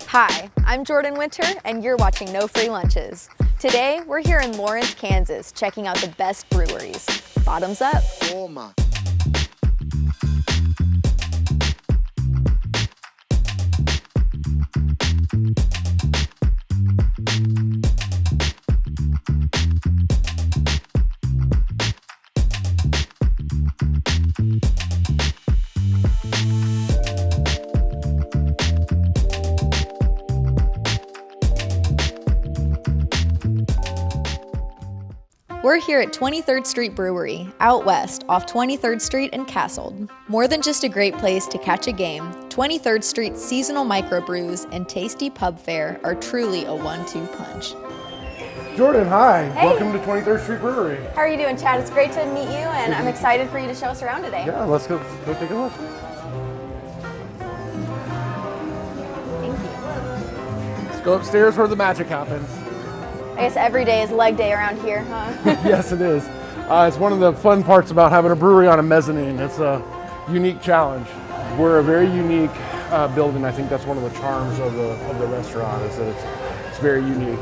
Hi, I'm Jordan Winter, and you're watching No Free Lunches. Today, we're here in Lawrence, Kansas, checking out the best breweries. Bottoms up. Toma. We're here at 23rd Street Brewery, out west, off 23rd Street in Castle. More than just a great place to catch a game, 23rd Street's seasonal microbrews and tasty pub fare are truly a 1-2 punch. Jordan, hi. Hey. Welcome to 23rd Street Brewery. How are you doing, Chad? It's great to meet you, and I'm excited for you to show us around today. Yeah, let's go take a look. Thank you. Let's go upstairs where the magic happens. I guess every day is leg day around here, huh? Yes, it is. It's one of the fun parts about having a brewery on a mezzanine. It's a unique challenge. We're a very unique building. I think that's one of the charms of the restaurant is that it's very unique.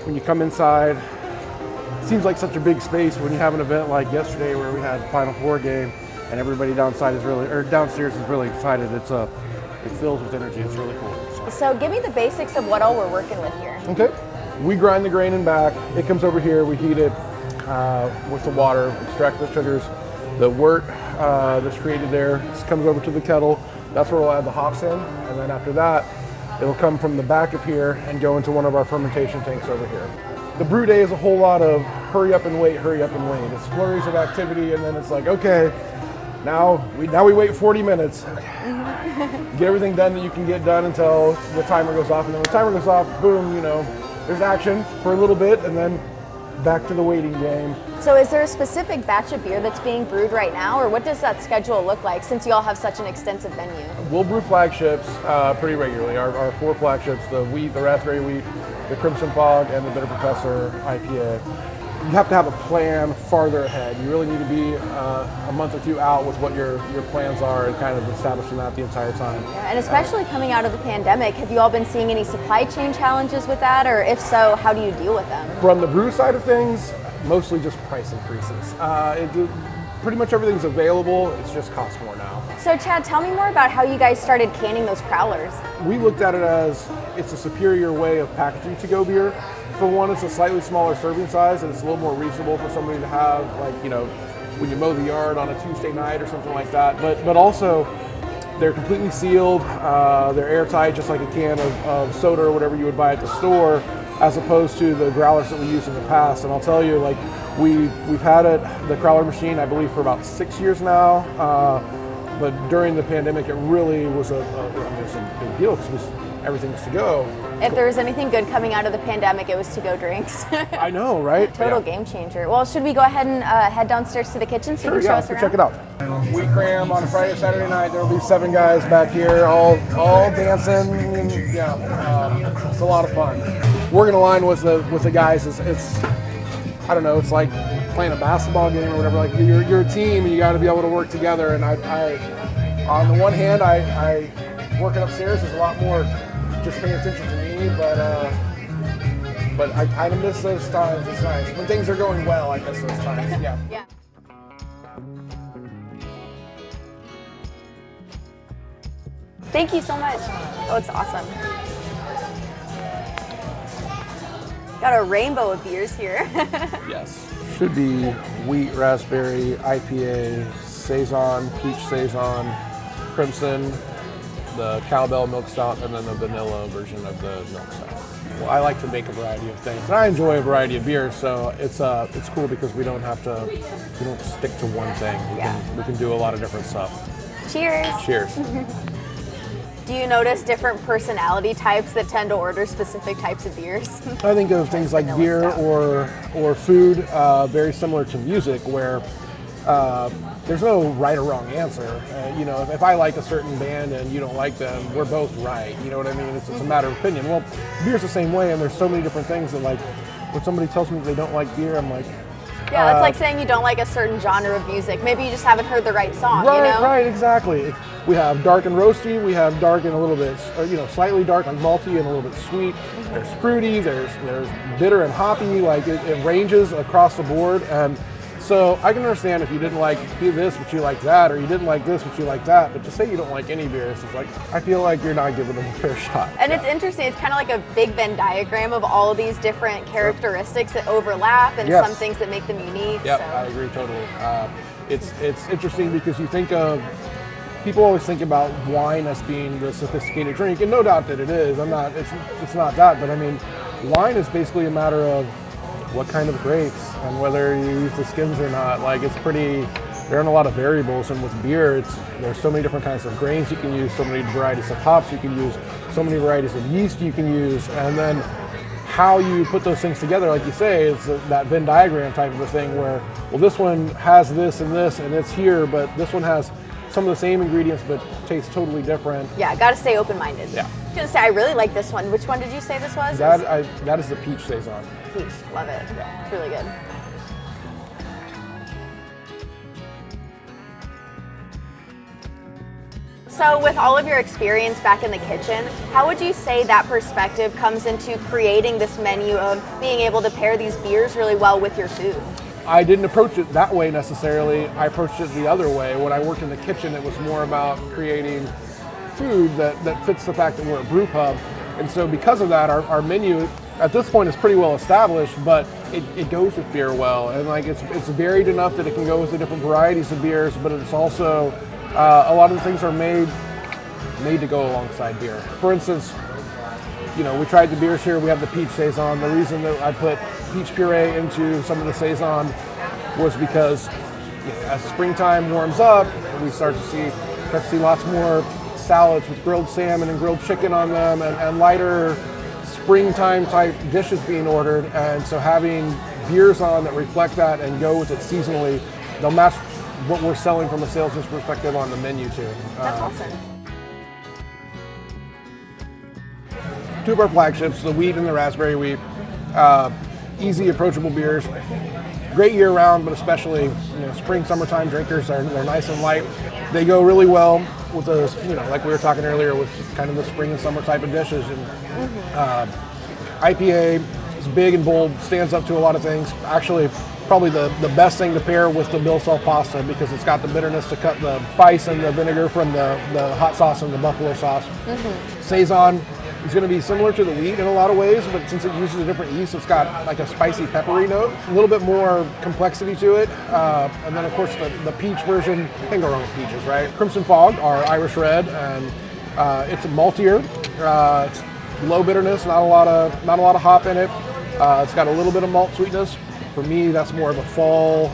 When you come inside, it seems like such a big space. When you have an event like yesterday where we had Final Four game and everybody downstairs is really excited. It fills with energy. It's really cool. So give me the basics of what all we're working with here. Okay. We grind the grain in back. It comes over here. We heat it with the water, extract the sugars. The wort that's created there comes over to the kettle. That's where we'll add the hops in. And then after that, it'll come from the back of here and go into one of our fermentation tanks over here. The brew day is a whole lot of hurry up and wait, hurry up and wait. It's flurries of activity, and then it's like, okay, now we wait 40 minutes. Get everything done that you can get done until the timer goes off. And then when the timer goes off, boom, there's action for a little bit, and then back to the waiting game. So is there a specific batch of beer that's being brewed right now, or what does that schedule look like since you all have such an extensive venue? We'll brew flagships pretty regularly. Our 4 flagships, the wheat, the raspberry wheat, the Crimson Fog, and the Bitter Professor IPA. You have to have a plan farther ahead. You really need to be a month or two out with what your plans are and kind of establishing that the entire time. Yeah, and especially coming out of the pandemic, have you all been seeing any supply chain challenges with that, or if so, how do you deal with them? From the brew side of things, mostly just price increases. Pretty much everything's available, it's just costs more now. So Chad, tell me more about how you guys started canning those crowlers. We looked at it as it's a superior way of packaging to-go beer. For one, it's a slightly smaller serving size, and it's a little more reasonable for somebody to have, when you mow the yard on a Tuesday night or something like that. But also, they're completely sealed. They're airtight, just like a can of soda or whatever you would buy at the store, as opposed to the growlers that we used in the past. And I'll tell you, we've had the growler machine, I believe, for about 6 years now. But during the pandemic, it really was a big deal because everything was to go. If there was anything good coming out of the pandemic, it was to-go drinks. I know, right? Total game changer. Well, should we go ahead and head downstairs to the kitchen so you can show us around? Check it out. Wheat cram on a Friday, Saturday night. There will be 7 guys back here, all dancing. And, it's a lot of fun. Working a line with the guys it's I don't know. It's like playing a basketball game or whatever. Like you're a team, and you got to be able to work together. And I on the one hand, I working upstairs is a lot more just paying attention to me, but I kind of miss those times. It's nice when things are going well. I miss those times. Yeah. Yeah. Thank you so much. Oh, it's awesome. Got a rainbow of beers here. Yes. Should be wheat, raspberry, IPA, Saison, peach Saison, Crimson, the cowbell milk stout, and then the vanilla version of the milk stout. Well, I like to make a variety of things, and I enjoy a variety of beers, so it's cool because we don't stick to one thing. We can do a lot of different stuff. Cheers. Cheers. Do you notice different personality types that tend to order specific types of beers? I think of things like beer or food, very similar to music, where there's no right or wrong answer. If I like a certain band and you don't like them, we're both right. You know what I mean? It's a matter of opinion. Well, beer's the same way, and there's so many different things that, when somebody tells me they don't like beer, I'm like, yeah, that's like saying you don't like a certain genre of music. Maybe you just haven't heard the right song, Right, exactly. We have dark and roasty. We have dark and a little bit, slightly dark, like malty and a little bit sweet. There's fruity. There's bitter and hoppy. Like it ranges across the board. And so I can understand if you didn't like this, but you like that, or you didn't like this, but you like that. But to say you don't like any beers, it's like, I feel like you're not giving them a fair shot. And it's interesting. It's kind of like a big Venn diagram of all of these different characteristics that overlap and some things that make them unique. Yep, so. I agree totally. It's interesting because you think of, people always think about wine as being the sophisticated drink, and no doubt that it is. It's not that, but I mean, wine is basically a matter of what kind of grapes and whether you use the skins or not. Like there aren't a lot of variables, and with beer, there's so many different kinds of grains you can use, so many varieties of hops you can use, so many varieties of yeast you can use, and then how you put those things together, like you say, is that Venn diagram type of a thing where, well, this one has this, and it's here, but this one has some of the same ingredients but tastes totally different. Yeah, gotta stay open-minded. Yeah. I was gonna say, I really like this one. Which one did you say this was? That is the peach saison. Peach, love it. Yeah. It's really good. So with all of your experience back in the kitchen, how would you say that perspective comes into creating this menu of being able to pair these beers really well with your food? I didn't approach it that way necessarily. I approached it the other way. When I worked in the kitchen, it was more about creating food that fits the fact that we're a brew pub. And so because of that, our menu at this point is pretty well established, but it goes with beer well. And like it's varied enough that it can go with the different varieties of beers, but it's also, a lot of the things are made to go alongside beer. For instance, we tried the beers here. We have the peach saison. The reason that I put peach puree into some of the saison was because as springtime warms up, we start to see lots more salads with grilled salmon and grilled chicken on them, and lighter springtime type dishes being ordered. And so having beers on that reflect that and go with it seasonally, they'll match what we're selling from a sales perspective on the menu too. That's awesome. Two of our flagships, the wheat and the raspberry wheat. Easy, approachable beers. Great year round, but especially spring, summertime drinkers. They're nice and light. They go really well with those, like we were talking earlier, with kind of the spring and summer type of dishes. And IPA is big and bold, stands up to a lot of things. Actually, probably the best thing to pair with the Bill Salt pasta because it's got the bitterness to cut the spice and the vinegar from the hot sauce and the buffalo sauce. Saison is going to be similar to the wheat in a lot of ways, but since it uses a different yeast, it's got like a spicy, peppery note, a little bit more complexity to it. And then, of course, the peach version, can't go wrong with peaches, right? Crimson Fog, our Irish Red, and it's maltier. It's low bitterness, not a lot of hop in it. It's got a little bit of malt sweetness. For me, that's more of a fall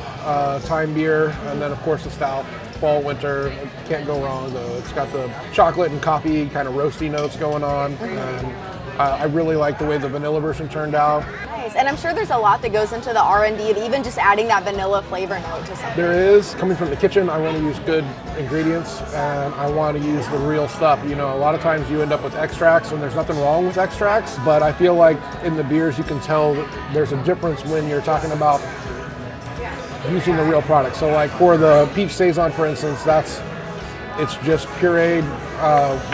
time beer, and then, of course, the stout. Fall, winter, can't go wrong though. It's got the chocolate and coffee kind of roasty notes going on, and I really like the way the vanilla version turned out. Nice, and I'm sure there's a lot that goes into the R&D of even just adding that vanilla flavor note to something. There is. Coming from the kitchen, I want to use good ingredients, and I want to use the real stuff. A lot of times you end up with extracts, and there's nothing wrong with extracts, but I feel like in the beers you can tell that there's a difference when you're talking about using the real product. So like for the peach saison, for instance, it's just pureed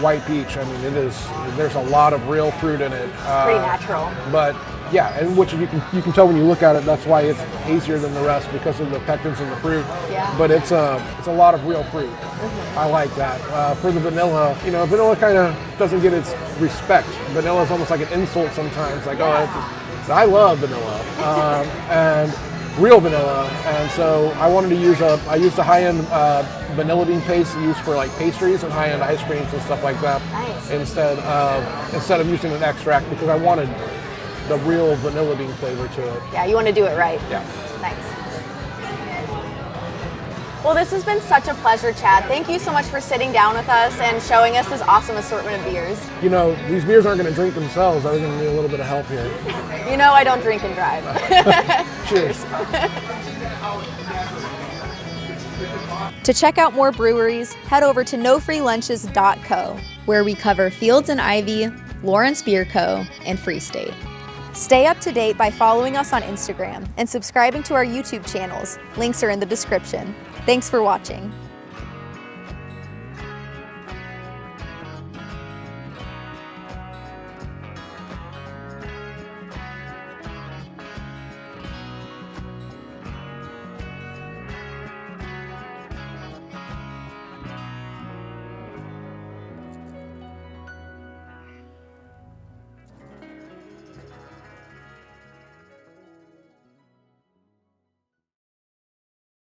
white peach. I mean, there's a lot of real fruit in it. It's pretty natural. But yeah, and which you can tell when you look at it, that's why it's hazier than the rest because of the pectins and the fruit. Yeah. But it's a lot of real fruit. I like that. For the vanilla, vanilla kind of doesn't get its respect. Vanilla is almost like an insult sometimes. Like, I love vanilla. And real vanilla, and so I wanted to use I used a high-end vanilla bean paste used for like pastries and high-end ice creams and stuff like that. Nice. Instead of using an extract because I wanted the real vanilla bean flavor to it. Yeah, you want to do it right. Yeah. Nice. Well, this has been such a pleasure, Chad. Thank you so much for sitting down with us and showing us this awesome assortment of beers. These beers aren't going to drink themselves. They're going to need a little bit of help here. I don't drink and drive. Cheers. To check out more breweries, head over to nofreelunches.co, where we cover Fields and Ivy, Lawrence Beer Co., and Free State. Stay up to date by following us on Instagram and subscribing to our YouTube channels. Links are in the description. Thanks for watching.